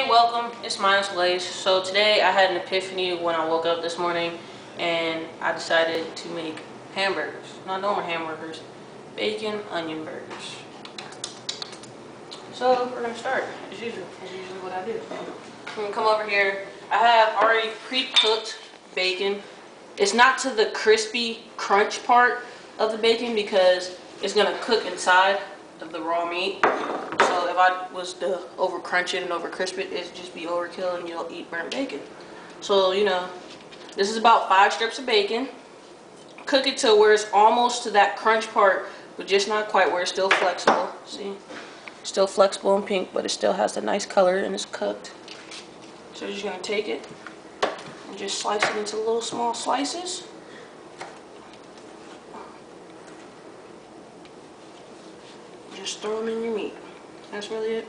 Hey, welcome. It's Minus Blaze. So today I had an epiphany when I woke up this morning and I decided to make hamburgers. Not normal hamburgers, bacon onion burgers. So we're gonna start as usual. As usually what I do. I'm gonna come over here. I have already pre-cooked bacon. It's not to the crispy crunch part of the bacon because it's gonna cook inside of the raw meat. So if I was to over crunch it and over crisp it, it'd just be overkill and you'll eat burnt bacon. So, you know, this is about 5 strips of bacon. Cook it to where it's almost to that crunch part, but just not quite, where it's still flexible. See? Still flexible and pink, but it still has the nice color and it's cooked. So you're just gonna take it and just slice it into little small slices. Just throw them in your meat. That's really it.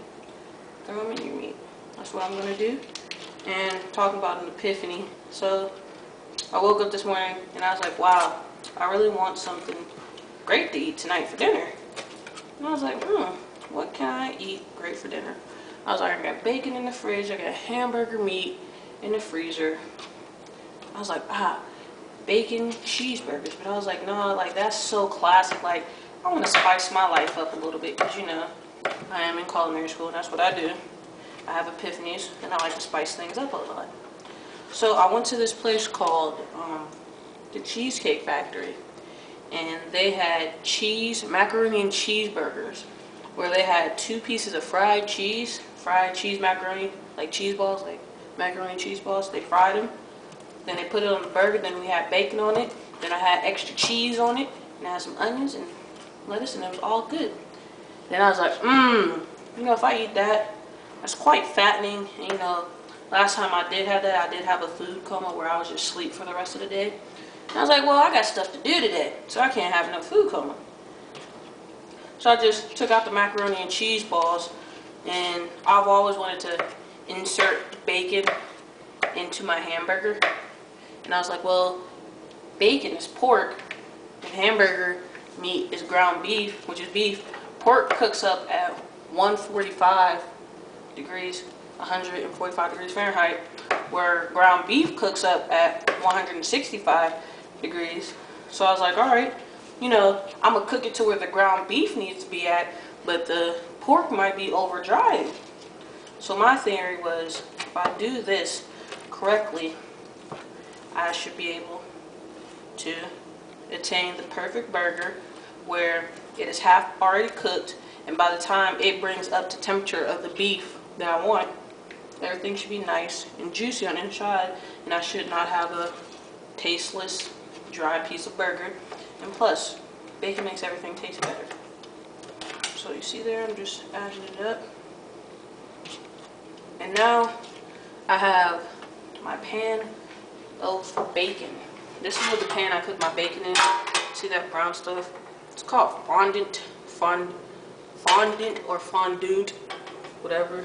Throw them in your meat. That's what I'm going to do. And talking about an epiphany. So I woke up this morning and I was like, wow, I really want something great to eat tonight for dinner. And I was like, what can I eat great for dinner? I was like, I got bacon in the fridge. I got hamburger meat in the freezer. I was like, bacon cheeseburgers. But I was like, no, like that's so classic. Like, I want to spice my life up a little bit because, you know, I am in culinary school and that's what I do. I have epiphanies and I like to spice things up a lot. So I went to this place called the Cheesecake Factory, and they had macaroni and cheeseburgers, where they had 2 pieces of fried cheese macaroni, like cheese balls, like macaroni and cheese balls. They fried them, then they put it on the burger, then we had bacon on it, then I had extra cheese on it, and I had some onions and lettuce, and it was all good. Then I was like, you know, if I eat that, that's quite fattening. And, you know, last time I did have that, I did have a food coma where I was just asleep for the rest of the day. And I was like, well, I got stuff to do today, so I can't have no food coma. So I just took out the macaroni and cheese balls, and I've always wanted to insert bacon into my hamburger. And I was like, well, bacon is pork, and hamburger meat is ground beef, which is beef. Pork cooks up at 145 degrees, 145 degrees Fahrenheit, where ground beef cooks up at 165 degrees. So I was like, all right, you know, I'm gonna cook it to where the ground beef needs to be at, but the pork might be over drying. So my theory was, if I do this correctly, I should be able to attain the perfect burger where it is half already cooked, and by the time it brings up to temperature of the beef that I want, everything should be nice and juicy on the inside, and I should not have a tasteless, dry piece of burger. And plus, bacon makes everything taste better. So you see there, I'm just adding it up. And now I have my pan of bacon. This is what the pan I cook my bacon in. See that brown stuff? It's called fondant or fondue, whatever.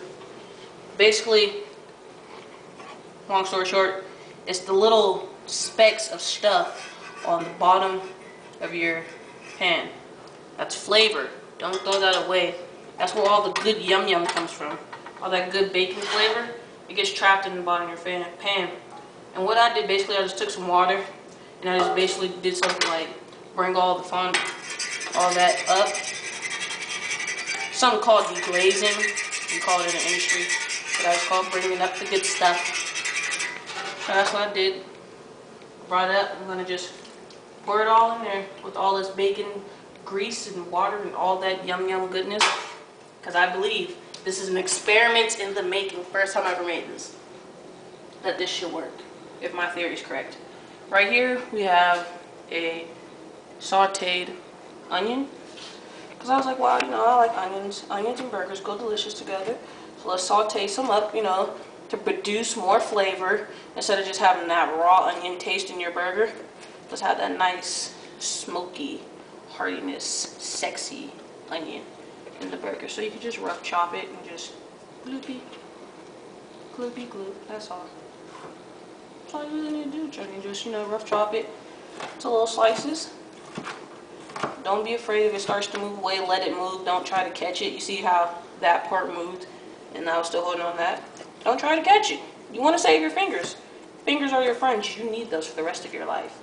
Basically, long story short, it's the little specks of stuff on the bottom of your pan. That's flavor. Don't throw that away. That's where all the good yum yum comes from. All that good bacon flavor, it gets trapped in the bottom of your pan. And what I did, basically, I just took some water and I just basically did something like bring all the all that up. Something called deglazing. We call it in the industry. But that's called bringing up the good stuff. So that's what I did. Brought it up. I'm going to just pour it all in there with all this bacon grease and water and all that yum yum goodness. Because I believe this is an experiment in the making. First time I ever made this. That this should work, if my theory is correct. Right here we have a sauteed onion. Because I was like, wow, you know, I like onions. Onions and burgers go delicious together. So let's saute some up, you know, to produce more flavor. Instead of just having that raw onion taste in your burger, let's have that nice, smoky, heartiness, sexy onion in the burger. So you can just rough chop it and just gloopy, gloopy, gloop. That's all. That's all you really need to do, Johnny. Just, you know, rough chop it to little slices. Don't be afraid if it starts to move away, let it move. Don't try to catch it. You see how that part moved and I was still holding on that? Don't try to catch it. You want to save your fingers. Fingers are your friends. You need those for the rest of your life.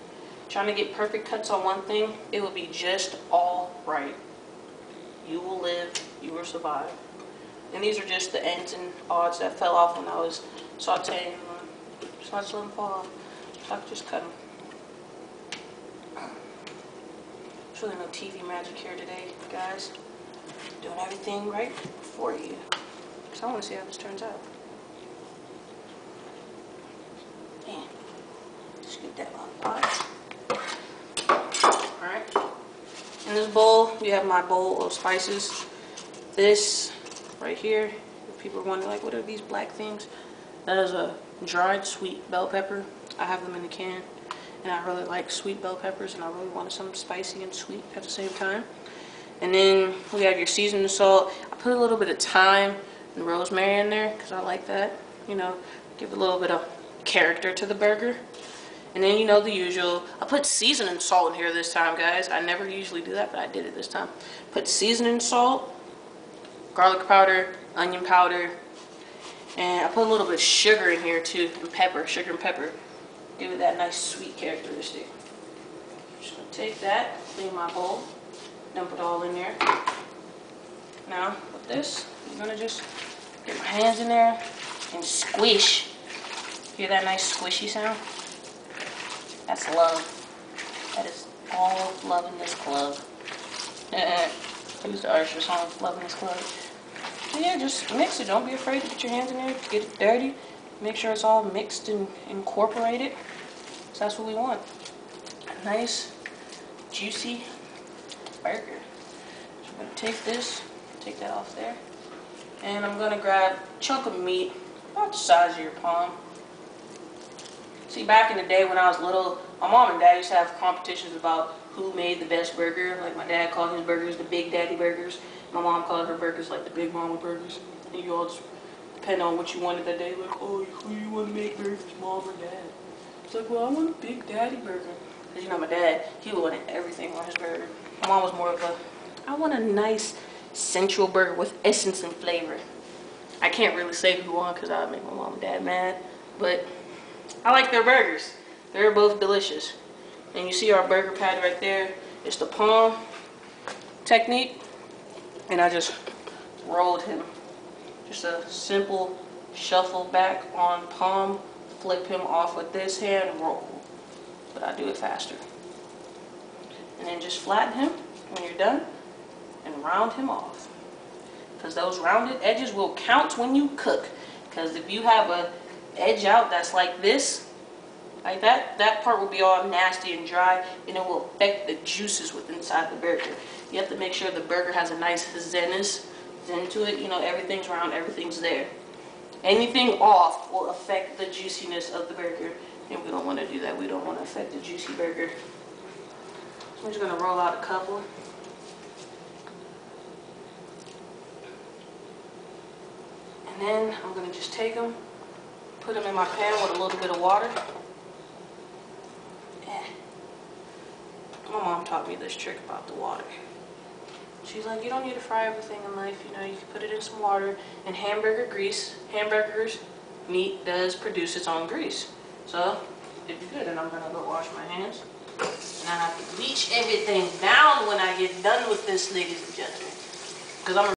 Trying to get perfect cuts on one thing, it will be just all right. You will live. You will survive. And these are just the ends and odds that fell off when I was sauteing them. So I just let them fall off. So I could just cut them. There's really no TV magic here today, guys. Doing everything right for you. Because I want to see how this turns out. Man, just get that on the pot. Alright. In this bowl, we have my bowl of spices. This right here, if people are wondering, like, what are these black things? That is a dried sweet bell pepper. I have them in the can. And I really like sweet bell peppers, and I really wanted something spicy and sweet at the same time. And then we have your seasoning salt. I put a little bit of thyme and rosemary in there because I like that. You know, give a little bit of character to the burger. And then, you know, the usual. I put seasoning salt in here this time, guys. I never usually do that, but I did it this time. Put seasoning salt, garlic powder, onion powder, and I put a little bit of sugar in here too, and pepper, sugar and pepper. Give it that nice sweet characteristic. Just gonna take that, clean my bowl, dump it all in there. Now, with this, I'm gonna just get my hands in there and squish. Hear that nice squishy sound? That's love. That is all love in this club. I used the Usher song, Love in This Club. But yeah, just mix it. Don't be afraid to get your hands in there, to get it dirty. Make sure it's all mixed and incorporated. So that's what we want. A nice, juicy burger. So I'm going to take this, take that off there. And I'm going to grab a chunk of meat, about the size of your palm. See, back in the day when I was little, my mom and dad used to have competitions about who made the best burger. Like, my dad called his burgers the Big Daddy burgers. My mom called her burgers like the Big Mama burgers. And you all just depend on what you wanted that day. Like, oh, who you want to make burgers, mom or dad? It's like, well, I want a Big Daddy burger. Because, you know, my dad, he wanted everything on his burger. My mom was more of a, I want a nice, sensual burger with essence and flavor. I can't really say who won because I would make my mom and dad mad. But I like their burgers. They're both delicious. And you see our burger patty right there. It's the palm technique. And I just rolled him. Just a simple shuffle back on palm. Flip him off with this hand, roll. But I do it faster. And then just flatten him when you're done. And round him off. Because those rounded edges will count when you cook. Because if you have a edge out that's like this, like that part will be all nasty and dry, and it will affect the juices within inside the burger. You have to make sure the burger has a nice zen to it. You know, everything's round, everything's there. Anything off will affect the juiciness of the burger, and we don't want to do that. We don't want to affect the juicy burger. So I'm just going to roll out a couple. And then I'm going to just take them, put them in my pan with a little bit of water. My mom taught me this trick about the water. She's like, you don't need to fry everything in life, you know, you can put it in some water. And hamburgers, meat does produce its own grease. So, it'd be good. And I'm going to go wash my hands. And I have to bleach everything down when I get done with this, ladies and gentlemen. Because I'm